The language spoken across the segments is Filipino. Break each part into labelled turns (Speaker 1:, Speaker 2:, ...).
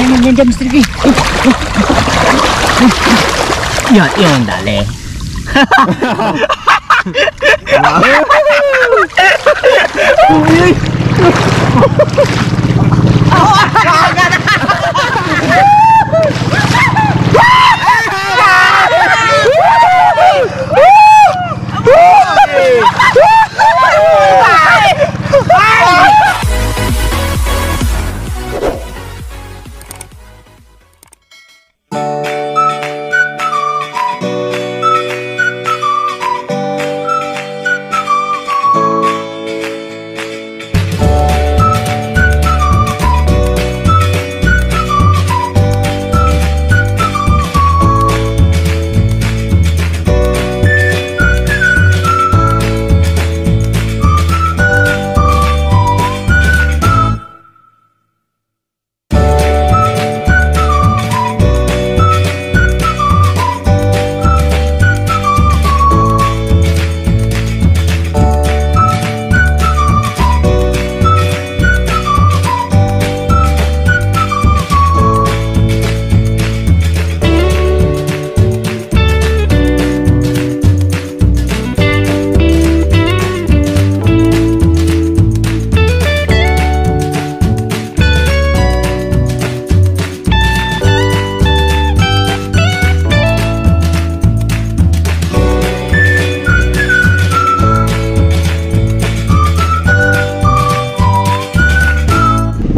Speaker 1: Yan, Mr. K. Yun, dali.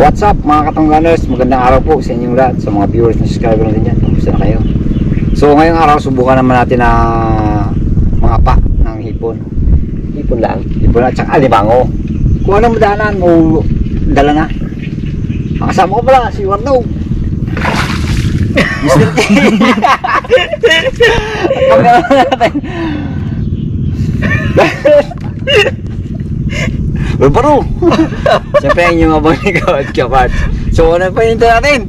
Speaker 2: What's up mga katangganers, magandang araw po sa inyong lahat, sa mga viewers na subscriber natin dyan. Kamusta na kayo? So ngayong araw subukan naman natin na mga pa ng hipon. Hipon lang at saka alimango. Kung anong madaanan mo, dala na. Ang kasama ko pala si Warno, Mr. K. At pagkakaroon natin Baro! Siyempre ang inyong abang ikaw at kapat. So ano pa hinto natin?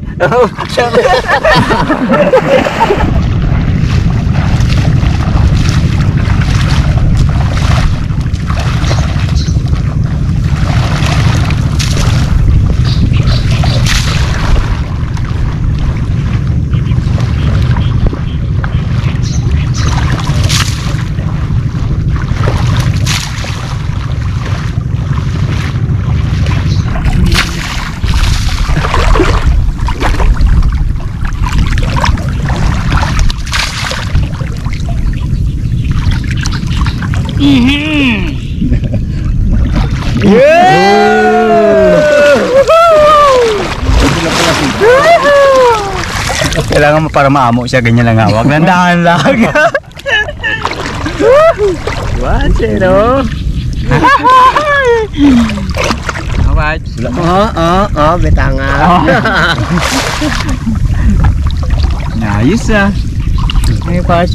Speaker 1: Kailangan para maamo siya, ganyan lang hawak. Nandahan lang. Watch it, oh. Watch. Betanga. Ayos ah. May pas.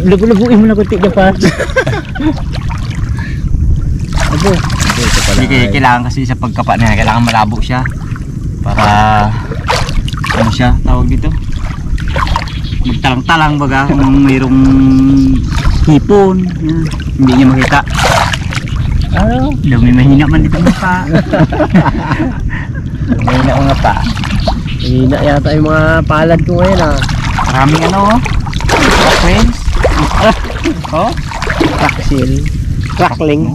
Speaker 1: Lagu-laguin mo na kunti na pas. Abo. Hindi kailangan kasi sa pagkapa niya, kailangan malabo siya para ano siya tawag dito, magtalang-talang baga kung mayroong hipon. Yan. Hindi niya makita. Dumi mahina man dito mapa. Mahina mga pa. Mahina yata yung mga palad ko ngayon ah. Maraming ano friends. Oh, cracksil, crackling.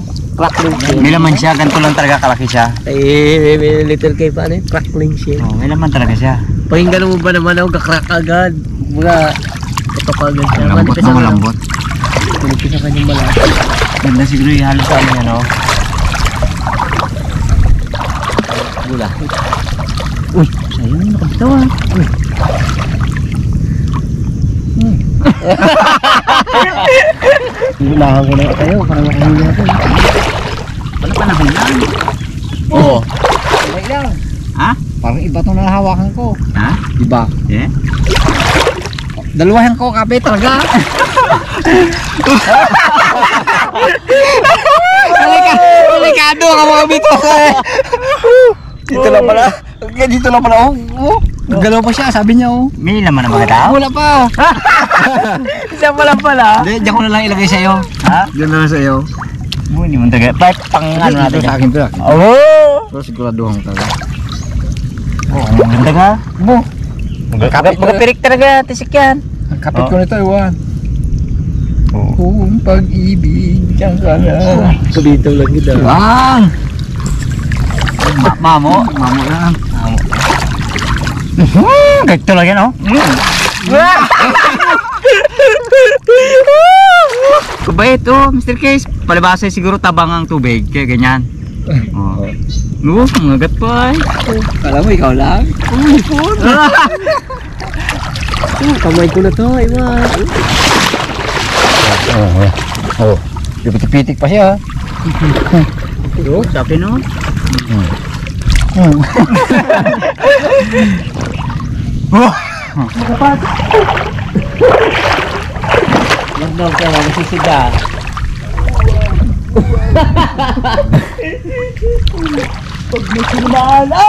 Speaker 1: May laman siya, ganito lang talaga kalaki siya. May little cave pa ano yun? Crackling siya. Oh, may laman talaga siya. Pakinggan mo ba naman ako, kakrack agad. Mga ito agad siya. Malambot na malambot. Manipis sa kanyang balat. Ganda siguro yung halos sa ano yan o. Gula. Uy, sa'yo na nakabitaw ah. Uy. Gulahan ko na kayo, parang makahuli natin. Wala pa nahulan. Oo. Wait lang. Ha? Parang iba itong nahawakan ko. Ha? Iba? Yeah? Dalawahan ko kape talaga. Delikado ka mga bito. Dito lang pala. Dito lang pala. Galaw pa siya, sabi niya oh. May naman ang mga tao? Wala pa. Isa pa lang pala. Hindi, diyan ko na lang ilagay sa iyo. Ha? Diyan na lang sa iyo. Hindi mo taga. Pang ano natin. Sa akin pala. Oo. Pero siguraduhan ka.
Speaker 2: Oh, ang ganda nga. Bo. Magapirik talaga, tisik yan.
Speaker 3: Ang kapit ko nito, Iwan.
Speaker 2: Oh.
Speaker 3: Kung pag-ibig kang kala.
Speaker 1: Kabitaw lang kita.
Speaker 2: Bang! Mamo lang. Ganito lang yan, oh. Kabait, oh, Mr. Case. Palibasa siguro tabang ang tubig, kaya ganyan. Oh. No, mangagat pa eh.
Speaker 1: Kala mo ikaw lang? Kamay ko na to, Iwan.
Speaker 2: Oh. Pitik pa siya.
Speaker 1: Oh, sabi no? Magdaw ka, masisiga. Pag may sinala!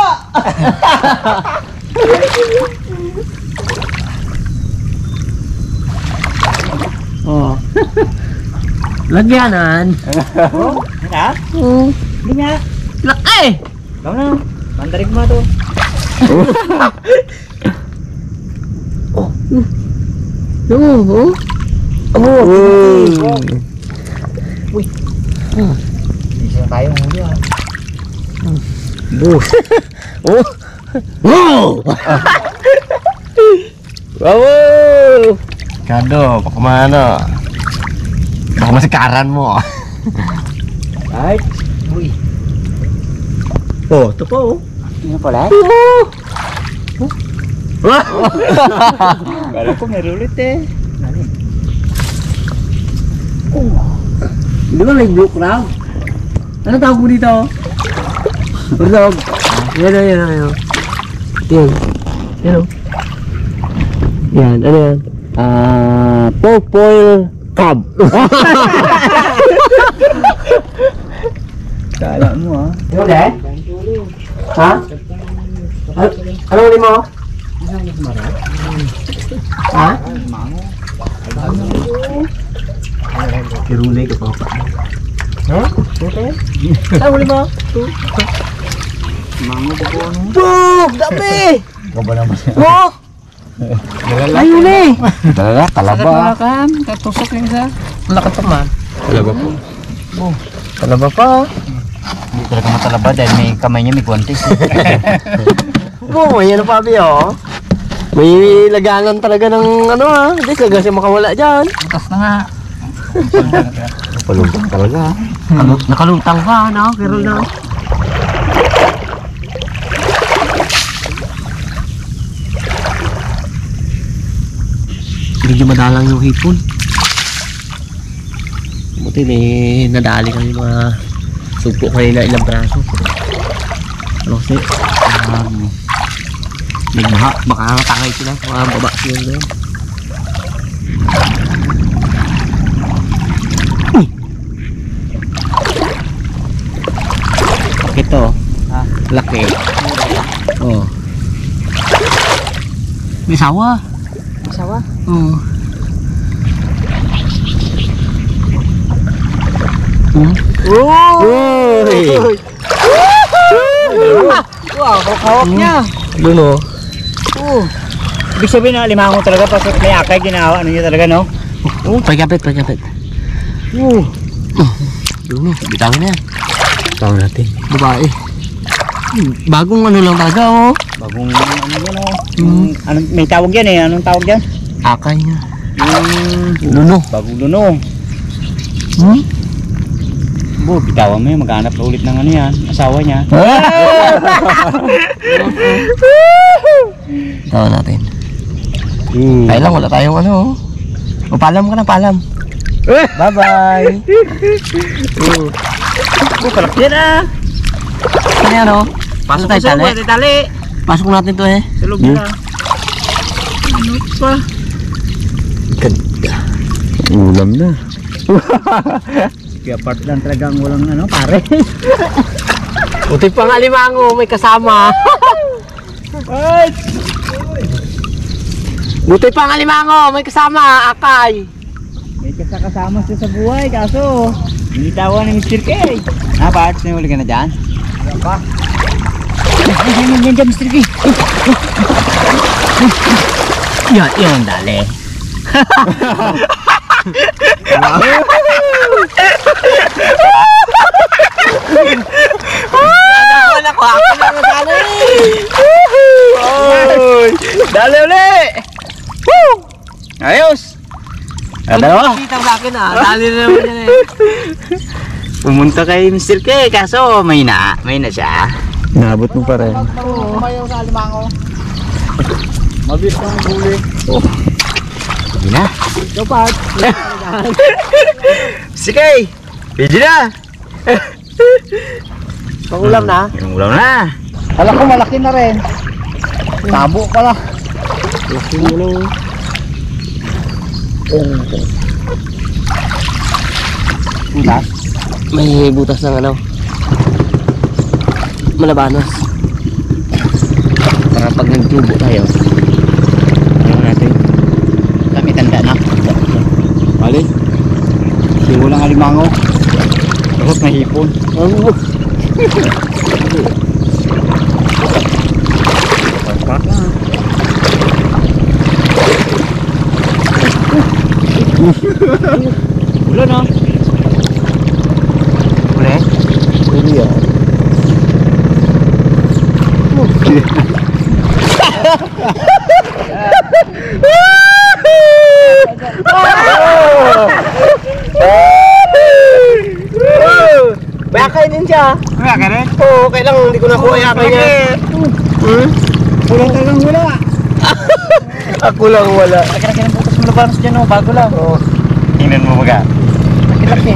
Speaker 1: Oh. Lagyanan.
Speaker 2: Oh, ha?
Speaker 1: Oh.
Speaker 2: Hindi nga.
Speaker 1: Laki!
Speaker 2: Ikaw na. Mandarin mo to.
Speaker 1: Oh. Oh. Oh.
Speaker 2: Uy. Hindi na tayo huli ah.
Speaker 1: Bus. Oh. Wow! Wow!
Speaker 3: Kado, baka mana. Baka masikaran mo.
Speaker 1: Ay.
Speaker 2: Uy.
Speaker 1: Oh, ito pa oh.
Speaker 2: Ano pala? Kala ko meron ulit eh.
Speaker 1: Di ba may blue crab? Ano tawag mo dito? Bulog. Yan. Yan. Yan. Yan, ano yan? Purple crab.
Speaker 2: Kala mo ah.
Speaker 1: Ano de? Ha? Ano ulit mo? Ha? Kirulay ka pa pa. Ha? Okay. Ano ulit mo?
Speaker 2: Mango pa po ano?
Speaker 1: Bug! Dami!
Speaker 2: Kaba naman siya.
Speaker 1: Oh! Ayun eh!
Speaker 2: Talaga, talaba.
Speaker 1: Kan? Katusok yung isa. Malaki pa man.
Speaker 2: Talaba po.
Speaker 1: Talaba pa.
Speaker 2: Hindi talaga matalaba dahil may kamay niya may guwantes.
Speaker 1: May ano pa oh. May laganan talaga ng ano ha. Hindi talaga siya makawala dyan.
Speaker 2: Butas na nga. Palutang talaga.
Speaker 1: Nakalutang ka no? Pero na. Medyo madalang yung hipon. Buti nadali kami mga supo kanina ilang braso. Ano kasi? Baka nakatangay sila. Mga baba sila doon. Ito. Laki. Oh. May sawa.
Speaker 2: Sawa?
Speaker 1: Oo. Uy!
Speaker 2: Wow, hawak niya.
Speaker 1: Doon o.
Speaker 2: Ibig sabihin na limango talaga pag may akay ginawa ano niya talaga no?
Speaker 1: Pagkapit. Doon o. Bitawin na yan.
Speaker 3: Tawag natin.
Speaker 1: Babae. Bagong ano lang talaga o.
Speaker 2: Bagong ano yan oh. Ano, may tawag yan eh. Anong tawag yan?
Speaker 1: Akay niya.
Speaker 2: Luno. Bagong luno. Bo, bitawan mo yun. Maghanap na ulit ng ano yan. Asawa niya.
Speaker 1: Tawa natin. Kaya lang wala tayong ano o. O palam ka na, palam. Bye-bye.
Speaker 2: Palak yan ah.
Speaker 1: Ano yan o?
Speaker 2: Pasok
Speaker 1: tayo,
Speaker 2: tayo
Speaker 1: tali?
Speaker 2: tali.
Speaker 1: Pasok natin to eh.
Speaker 2: Sa loob nila. Ano pa?
Speaker 3: Ganda. Ulam na.
Speaker 2: Kaya part lang talaga ang walang ano pare.
Speaker 1: Buti pa nga limango, may kasama.
Speaker 2: Ay!
Speaker 1: Buti pa nga limango, may kasama, akay.
Speaker 2: May kasama siya sa buhay kaso hindi tawa ng Mr. K. Ah, Parts, may huli ka na dyan? Wala pa.
Speaker 1: Yan, Mr. K. Yun, dali.
Speaker 2: Dali uli! Ayos! Dalawa!
Speaker 1: Kita sa akin dali na naman yan
Speaker 2: Pumunta kay Mr. K, kaso may na siya.
Speaker 3: Naabot mo pa rin.
Speaker 1: Kumayaw sa alimango.
Speaker 2: Mabilis kang huli. Hindi na.
Speaker 1: Ikaw pa.
Speaker 2: Sige! Pwede na!
Speaker 1: Pangulam na.
Speaker 2: Yung ulam na.
Speaker 1: Alam ko malaki na rin. Tabo pala.
Speaker 3: Laki mo lang.
Speaker 1: Butas? May butas ng ano? Malabanos. Para pag nagtubo tayo. Ano natin? Kami tanda na.
Speaker 2: Bali. Siwo lang alimango. Tapos may hipon. Ulan na. Uli?
Speaker 3: Uli yan.
Speaker 1: Bakay din siya.
Speaker 2: Kaya ka rin?
Speaker 1: Oo, kailang hindi ko nakuha yakay niya.
Speaker 2: Kulang talagang wala.
Speaker 3: Ako lang wala.
Speaker 2: Laki-laki ng butas mo labanos dyan, oh. Bago lang. Tingnan mo baga.
Speaker 1: Laki-laki.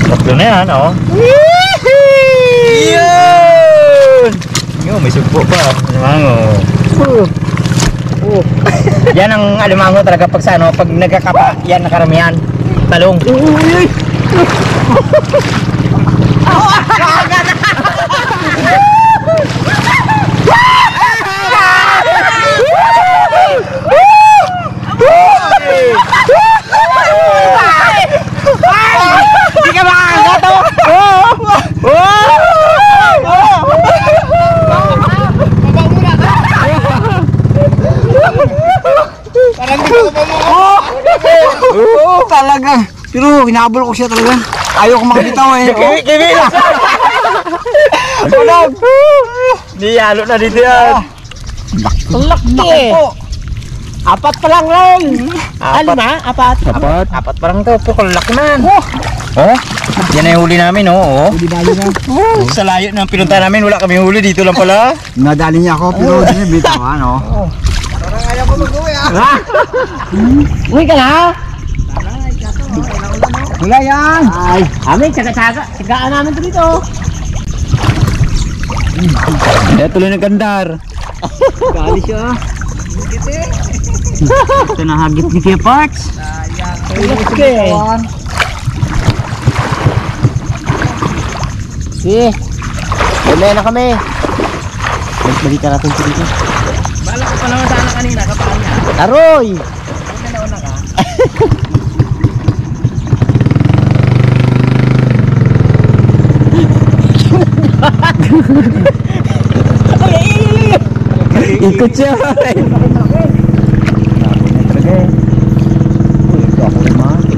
Speaker 2: Tatlo na yan, oh. Yun! Yun, may sugpo pa. Alimango. Yan ang alimango talaga pag sa ano, pag nagkakapa, yan na karamihan. Talong. Hindi ka makakagat,
Speaker 1: Parang hindi ko pa
Speaker 2: talaga. Pero hinabol ko siya talaga. Ayaw ko makabitaw eh. Kimi! Unog! Di halo na dito yan.
Speaker 1: Ang laki. Apat pa lang lang. Lima? Apat?
Speaker 2: Apat parang to. Pukul laki man. Oh, yan na yung huli namin, oh.
Speaker 1: Hindi bali na.
Speaker 2: Sa layo ng pinunta namin, wala kami huli. Dito lang pala.
Speaker 4: Nadali niya ako pero hindi niya bitawan, no?
Speaker 1: Parang ayaw ko mag-uwi Uwi ka na?
Speaker 4: Wala yan!
Speaker 1: Ay, amin, tsagaan namin ito dito.
Speaker 3: Kaya tuloy ng gandar.
Speaker 1: Gali siya.
Speaker 2: Ito na hagit ni Kuya Parts.
Speaker 1: Okay. Sige. Bumaya na kami. Balik natin ito dito.
Speaker 2: Bala ko pa naman sana kanina, kapaan niya.
Speaker 1: Aroy!
Speaker 2: Nauna ka.
Speaker 3: Ikot siya.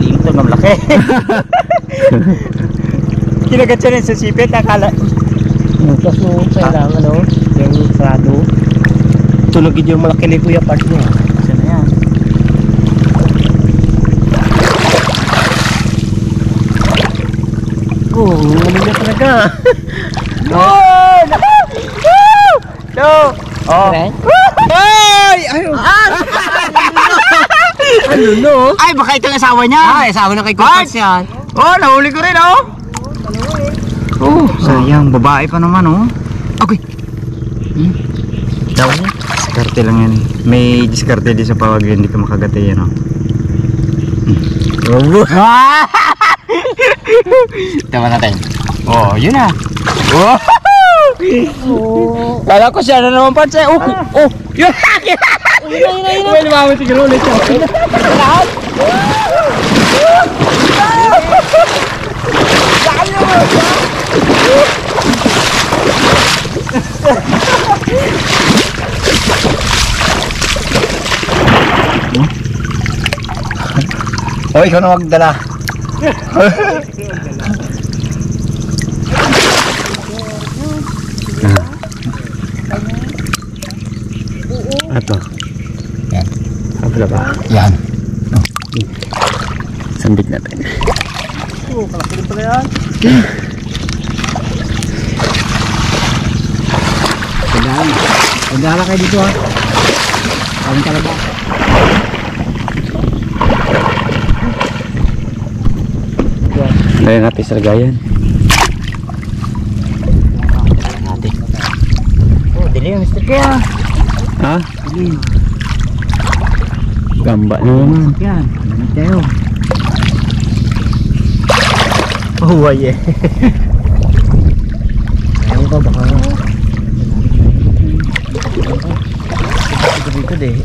Speaker 2: Ito ng laki. Kinagat siya rin sa sipit, akala.
Speaker 1: Bukas mo kailangan ano, yung sarado. Tulogin yung malaki ni Kuya Parts niya.
Speaker 2: Kasi na yan.
Speaker 1: Oh, ano niya talaga.
Speaker 2: Oh! No! Oh! Ay! Ayun!
Speaker 1: Ano no?
Speaker 2: Ay, baka ito ang asawa niya.
Speaker 1: Ay, asawa na kay Kuya Parts yan.
Speaker 2: Oh, nahuli ko rin, oh! Oh, sayang. Babae pa naman, oh. Okay. Daw? Diskarte lang yan. May diskarte din sa pawag yun. Hindi ka makagati yan, oh. Tama natin. Oh, yun na. Oh! Kala ko siya na naman Parts eh. Oh! Oh! Yun!
Speaker 1: Yun.
Speaker 2: May lumamit siguro ulit siya. O, ikaw na magdala.
Speaker 3: Ato.
Speaker 2: Yan.
Speaker 3: Abla ba?
Speaker 2: Yan.
Speaker 3: Sambit natin.
Speaker 1: Oo, kalaki din pala yan.
Speaker 4: Pagdala kayo dito ha. Kaming talaga.
Speaker 3: Kaya natin sa lagayan.
Speaker 1: Oh, dili yung Mr. Kaya.
Speaker 3: Ha? Gamba na naman.
Speaker 4: Yan. Lamig tayo.
Speaker 1: Oh, ay eh. Ayaw ka baka. Ito deh.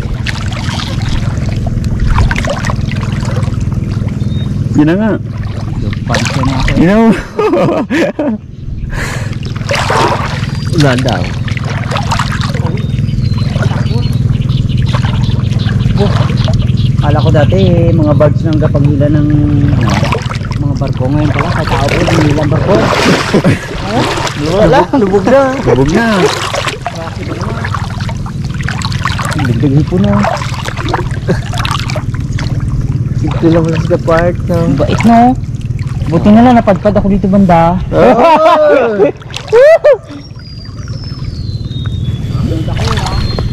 Speaker 3: Yun na nga.
Speaker 4: Pansin na ako.
Speaker 3: You know?
Speaker 1: Ulan daw.
Speaker 4: Kala ko dati mga barge nang kapagila ng mga barko. Ngayon pala katao po nilang barko.
Speaker 1: Wala, lubog na.
Speaker 3: Lubog na.
Speaker 4: Dagdag hipon na.
Speaker 1: Ito lang lang sa part ng...
Speaker 4: Bait no. Buti na lang napadpad ako dito banda.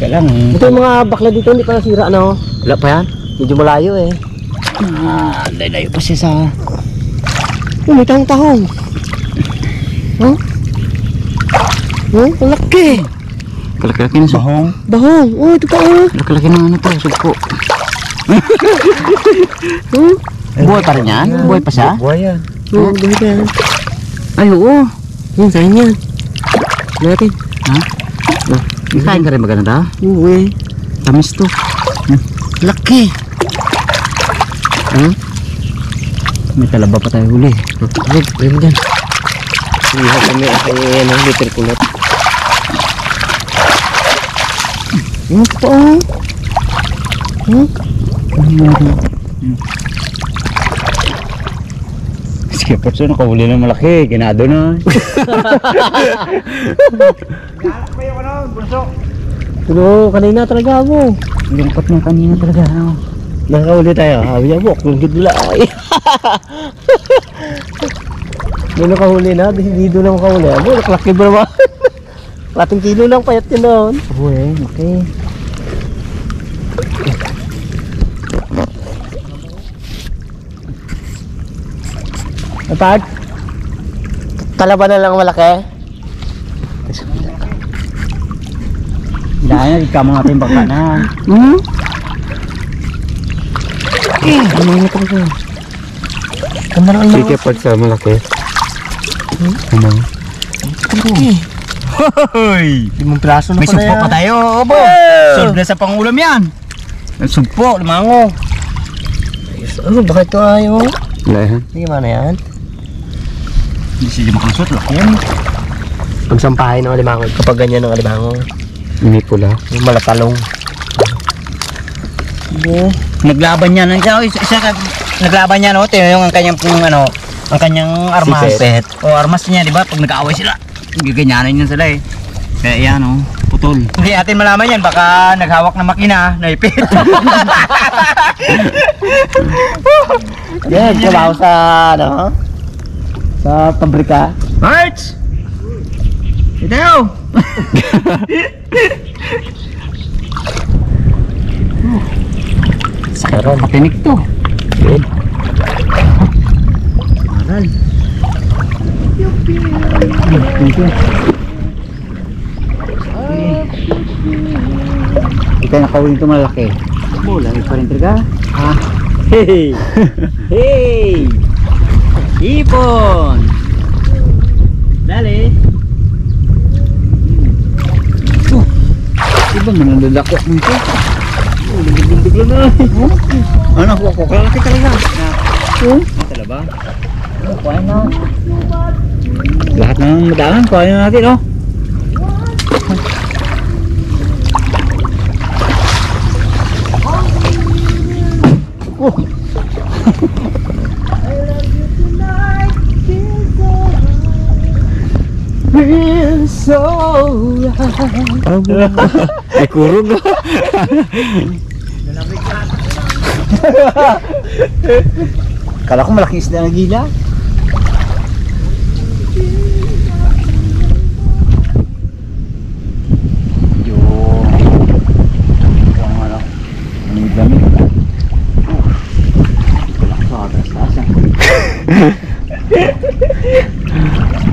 Speaker 4: Kailang
Speaker 1: Ito yung mga bakla dito, hindi pa nasira, no? Wala pa yan. Medyo malayo eh.
Speaker 4: layo pa siya sa
Speaker 1: Oh, may tahong-tahong. Huh? Oh, ang laki.
Speaker 3: Kalaki-laki na bahong.
Speaker 1: Bahong. Oh, ito pa oh.
Speaker 3: Kalaki-laki na ano to, sugpo.
Speaker 1: Huh?
Speaker 3: Buhay pa rin yan? Buhay pa siya?
Speaker 1: Buhay yan. Oo, buhay pa yan.
Speaker 3: Ay, oo.
Speaker 1: Saan yan? Natin.
Speaker 3: Ha? Kain ka rin maganda?
Speaker 1: Oo eh.
Speaker 3: Tamis to.
Speaker 1: Laki.
Speaker 3: May talaba pa tayo huli.
Speaker 1: Ay mo dyan. Iha kami ay ano, liter kulot. Ano pa oh? Huh?
Speaker 3: Sige, Potso, nakahuli ng malaki. Ginado na.
Speaker 1: Pero kanina talaga mo.
Speaker 3: Lungkot na kanina talaga. Ano?
Speaker 1: Nakahuli tayo. Sabi niya, buk, lungkit nila. Ay. May nakahuli na, hindi doon lang makahuli. Abo, nakalaki ba naman? Lating kilo lang payat yun doon.
Speaker 3: Uy, okay.
Speaker 1: Napag? Talaba na lang malaki?
Speaker 4: Dahil ikaw mga ating baka na.
Speaker 1: Ano nga talaga? Ganda na kayo.
Speaker 3: Sige, Potso, malaki. Ano?
Speaker 4: Hoy!
Speaker 1: 5 piraso na
Speaker 4: May
Speaker 1: pala
Speaker 4: sugpo
Speaker 1: yan.
Speaker 4: pa tayo, Obo. Solve na sa pangulam yan. Sugpo, limango.
Speaker 1: Ano, bakit ito ayaw?
Speaker 3: Lahan.
Speaker 1: Hindi man yan.
Speaker 4: Hindi sila makalusot, laki yan.
Speaker 1: Pagsampahin ng alimango, kapag ganyan ng alimango,
Speaker 3: Ini pula.
Speaker 1: yung malatalong.
Speaker 4: Naglaban yan. Naglaban niya, no? Tingnan yung ang kanyang, ano, ang kanyang armas.
Speaker 1: Sipet.
Speaker 4: O, armas niya, di ba? Pag nag-aaway sila, giganyanan yun sila eh. Kaya yan, oh, putol. Hindi natin malaman yan, baka naghawak ng makina, naipit.
Speaker 1: Yan, trabaho sa, ano, sa pabrika.
Speaker 4: March! Ito!
Speaker 1: Sakaran.
Speaker 4: Matinik to.
Speaker 1: Good.
Speaker 4: Aral.
Speaker 3: Ikaw nakawin ito malaki.
Speaker 4: Bola, pa rin talaga.
Speaker 1: Ah.
Speaker 4: Hey! Hey! Ipon! Dali!
Speaker 3: Iba mananlalako nito.
Speaker 4: Bigla na.
Speaker 3: Ano ko kalaki talaga.
Speaker 4: Tala ba?
Speaker 3: Lahat ng madalan kuhain na natin, oh. Ay, kurog.
Speaker 4: Kala ko malaking isda ng gila. Yung ano, lamig-lamig. Wala ko sa atas-taas ah.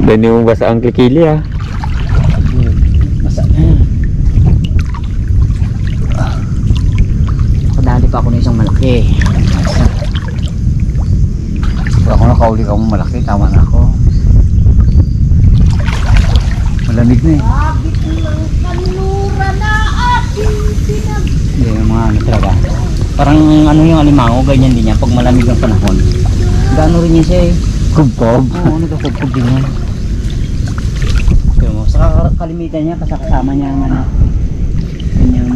Speaker 3: Dani mo basa ang kikili ah.
Speaker 4: Masa Kadali pa ako ng isang malaki. Kung ako nakauli ka mong malaki, tama na ako. Malamig na eh.
Speaker 5: Bakit ng kanura na ating pinag...
Speaker 4: Hindi, yung mga ano talaga. Parang ano yung alimango, ganyan din yan pag malamig ang panahon. Gaano rin yan siya eh.
Speaker 3: Kubkob.
Speaker 4: Oo, nagkakubkob din yan. Pero mo, sa kalimitan niya, kasama niya ang ano. Kanyang...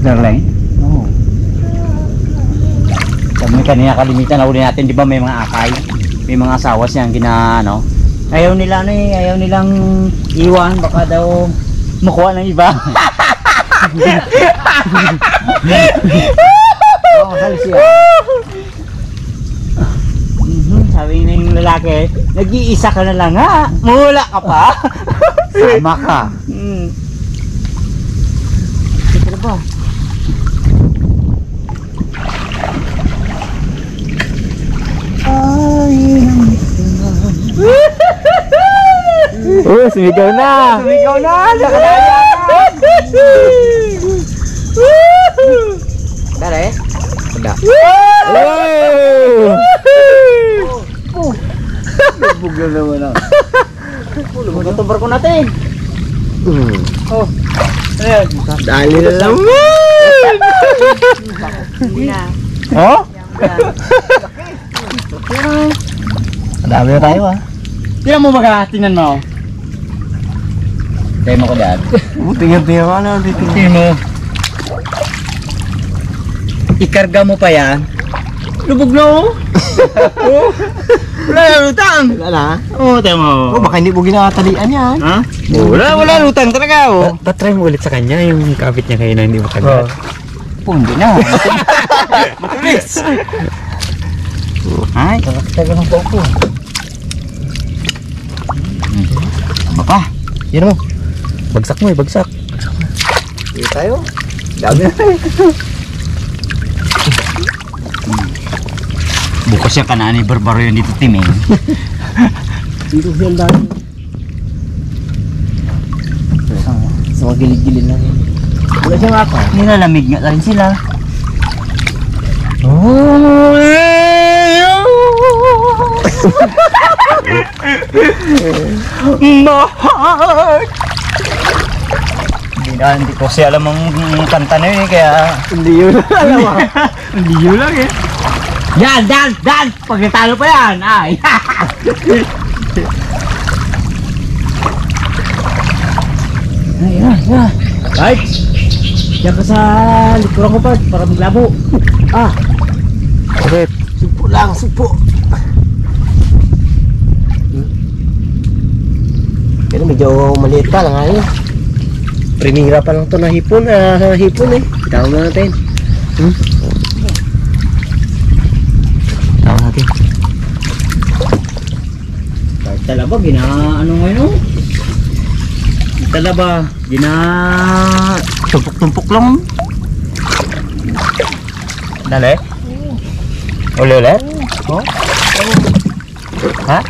Speaker 3: Darling.
Speaker 4: Oo. Sabi mo kanina kalimitan, nahuli natin, di ba may mga akay? May mga asawas niyang ano. Ayaw nila ano eh, ayaw nilang iwan, baka daw makuha ng iba. Oo, sabi siya. Sabi na yung lalaki, nag-iisa ka na lang ha, mula ka pa.
Speaker 3: Sama ka.
Speaker 4: Ito na ba?
Speaker 3: Oh, sumigaw na.
Speaker 4: Sumigaw na, nakadayan. Dare? Ada.
Speaker 3: Oh!
Speaker 4: Buglo naman ako. Lubog na itong barko natin. Oh. Ayan.
Speaker 1: Dali na naman!
Speaker 5: Hindi na.
Speaker 3: Oh?
Speaker 4: Madami na tayo ah. Tingnan mo baga, tingnan mo. Tingnan mo ko dad.
Speaker 1: Tingnan ko ano dito.
Speaker 4: Tingnan mo. Ikarga mo pa yan. Lubog na oh. Wala na lutang.
Speaker 1: Wala na.
Speaker 4: Oo, tingnan mo.
Speaker 1: Oh, baka hindi mo ginakatalian yan.
Speaker 4: Ha? Wala lutang talaga oh.
Speaker 3: Patry mo ulit sa kanya yung kapit niya kayo na hindi makagat.
Speaker 4: Pundi na. Matulis. Ay, kakakitaga ng poko. Tama pa.
Speaker 3: Yan mo. Bagsak mo eh, bagsak.
Speaker 1: Dito tayo. Dami na tayo.
Speaker 4: Bukas siya kanani barbaro yun dito timing.
Speaker 1: Dito siya ang dami. Sa mga gilid-gilid lang yun. Wala siyang ako.
Speaker 4: Nilalamig nga rin sila. Mahal! Hindi ko siya alam ang kanta na yun eh, kaya...
Speaker 1: Hindi yun alam mo.
Speaker 4: Hindi yun lang eh. Yan! Dance! Pag natalo pa yan! Ay! Ay! Right! Diyan ka sa likuran ko pa para maglabo. Ah!
Speaker 3: Bakit?
Speaker 1: Sumpo lang, sumpo. Pero medyo maliit pa lang ngayon. Primira pa lang ito na hipon. Hipon eh. Tawag na natin.
Speaker 3: Tawag natin.
Speaker 4: Kahit talaba, ano ngayon oh? Talaba, tumpok-tumpok lang. Dali? Ulit? Oh? Ha?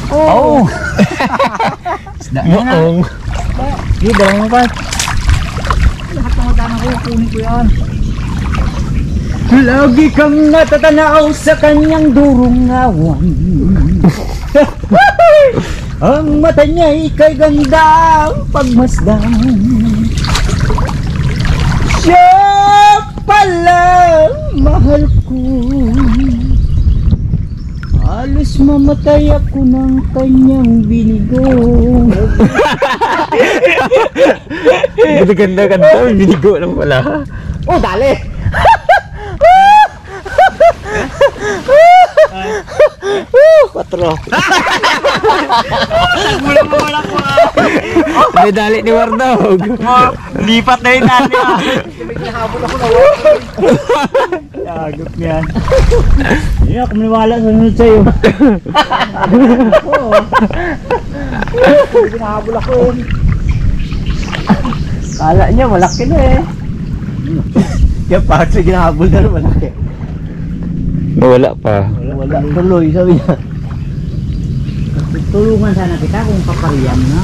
Speaker 4: Oh! Isda na na.
Speaker 3: Muong.
Speaker 4: Hindi, dalawang mo pa. Lahat ng matana ko, kunin ko yan. Lagi kang natatanaw sa kanyang durungawan. Ang mata niya ika'y gandang pagmasdan. Siya pala mahal ko. Halos mamatay ako ng kanyang binigo.
Speaker 3: Ganda-ganda. Binigo lang pala.
Speaker 1: Oh, dali! Patro.
Speaker 4: Mula mo wala ko.
Speaker 1: May dali ni Wardog.
Speaker 4: Lipat na yun natin. Agap yan. Hindi ako maniwala sa sunod sa'yo.
Speaker 1: Hinahabol ako yun. Kala niya malaki na eh. Yung parts na ginahabol na malaki.
Speaker 3: Wala pa.
Speaker 1: Wala tuloy, sabi niya.
Speaker 4: Tulungan sana kita kung papariyan na.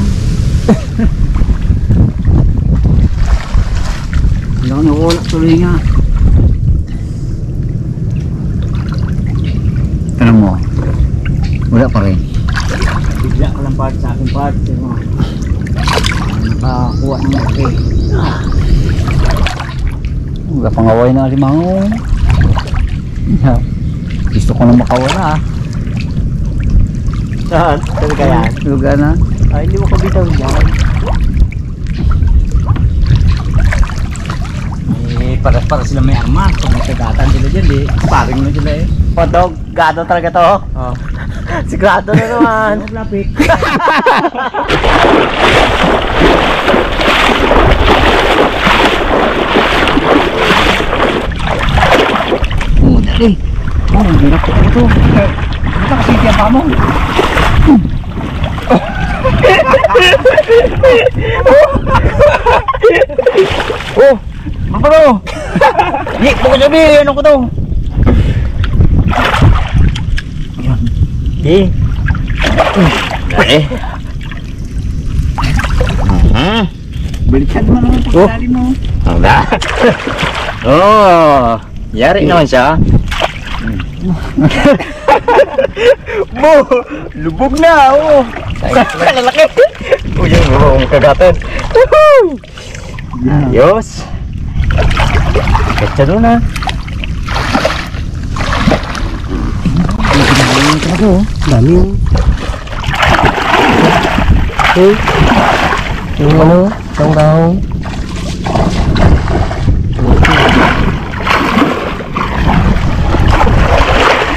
Speaker 4: Wala tuloy nga.
Speaker 3: Tanong mo. Wala pa rin.
Speaker 4: Bigla ka lang part sa aking part. Nakakuha ng laki.
Speaker 3: Wala pang away na alimango. Gusto ko na makawala.
Speaker 1: Saan? Saan ka yan?
Speaker 3: Lugar na.
Speaker 1: Ay, hindi mo kabitaw dyan.
Speaker 4: Para sila may arma. Kung may kagatan sila dyan, di paring na sila eh.
Speaker 1: Hotdog, gato talaga to.
Speaker 4: Oh.
Speaker 1: Sigurado na naman.
Speaker 4: Huwag lapit.
Speaker 3: Oh, dali. Oh, hindi na ko ito. Baka kasi tiyan pa mo.
Speaker 1: Oh,
Speaker 3: Maparo! Di, bukan sabi, ano ko to?
Speaker 1: di.
Speaker 3: Balikan mo naman
Speaker 1: Oh.
Speaker 3: pagdali mo.
Speaker 1: Ang da. Oh, yari naman siya. Mo, lubog na. Oh. Lalaki. Oh, yung buong kagatan. Ayos. Kacano na. Dami. Okay. Yung ano, tanggaw.